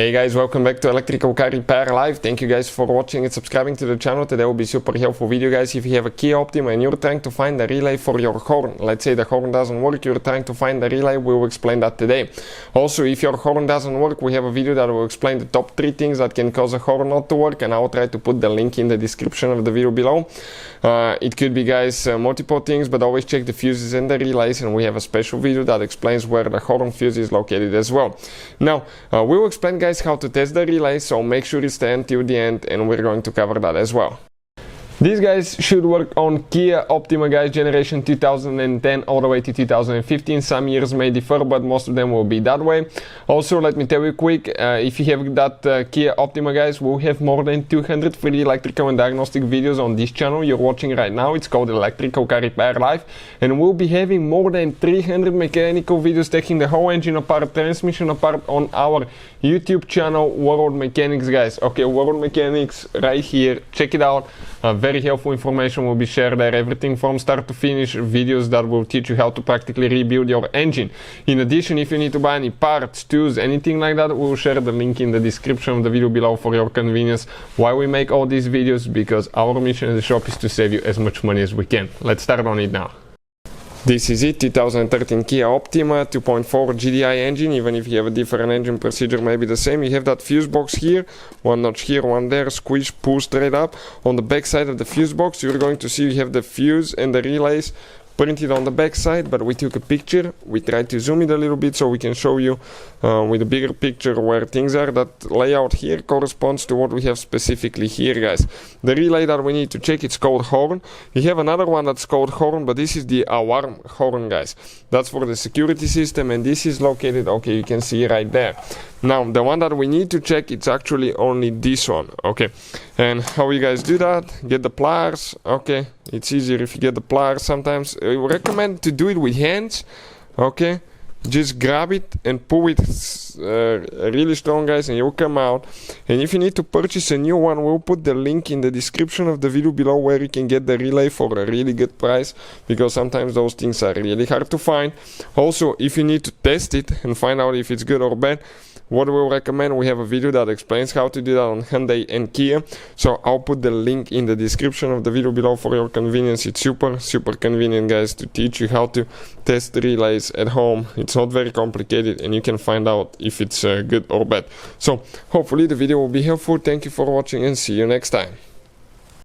Hey guys, welcome back to Electrical Car Repair Live. Thank you guys for watching and subscribing to the channel. Today will be super helpful video, guys. If you have a Kia Optima and you're trying to find the relay for your horn, let's say the horn doesn't work, you're trying to find the relay, we will explain that today. Also, if your horn doesn't work, we have a video that will explain the top 3 things that can cause a horn not to work, and I will try to put the link in the description of the video below. It could be, guys, multiple things, but always check the fuses and the relays, and we have a special video that explains where the horn fuse is located as well. Now, we will explain, guys, how to test the relay, so make sure you stay until the end, and we're going to cover that as well. These guys should work on Kia Optima, guys, generation 2010 all the way to 2015. Some years may differ, but most of them will be that way. Also, let me tell you quick, if you have that Kia Optima, guys, we'll have more than 200 free electrical and diagnostic videos on this channel you're watching right now. It's called Electrical Car Repair Live, and we'll be having more than 300 mechanical videos taking the whole engine apart, transmission apart on our YouTube channel, World Mechanics, guys. Okay, World Mechanics right here, check it out. Very helpful information will be shared there, everything from start to finish, videos that will teach you how to practically rebuild your engine. In addition, if you need to buy any parts, tools, anything like that, we'll share the link in the description of the video below for your convenience. Why we make all these videos? Because our mission in the shop is to save you as much money as we can. Let's start on it now. This is it, 2013 Kia Optima 2.4 GDI engine. Even if you have a different engine, procedure may be the same. You have that fuse box here, one notch here, one there, squish, pull straight up. On the back side of the fuse box, you're going to see you have the fuse and the relays printed on the back side, but we took a picture. We tried to zoom it a little bit so we can show you with a bigger picture where things are. That layout here corresponds to what we have specifically here, guys. The relay that we need to check, it's called horn. We have another one that's called horn, but this is the alarm horn, guys. That's for the security system, and this is located, okay, you can see right there. Now, the one that we need to check, it's actually only this one, okay. And how you guys do that? Get the pliers, okay. It's easier if you get the pliers sometimes. I recommend to do it with hands, okay. Just grab it and pull it really strong, guys, and you'll come out. And if you need to purchase a new one, we'll put the link in the description of the video below where you can get the relay for a really good price, because sometimes those things are really hard to find. Also, if you need to test it and find out if it's good or bad, what we'll recommend, we have a video that explains how to do that on Hyundai and Kia. So I'll put the link in the description of the video below for your convenience. It's super convenient, guys, to teach you how to test relays at home. It's not very complicated, and you can find out if it's good or bad. So hopefully the video will be helpful. Thank you for watching, and see you next time.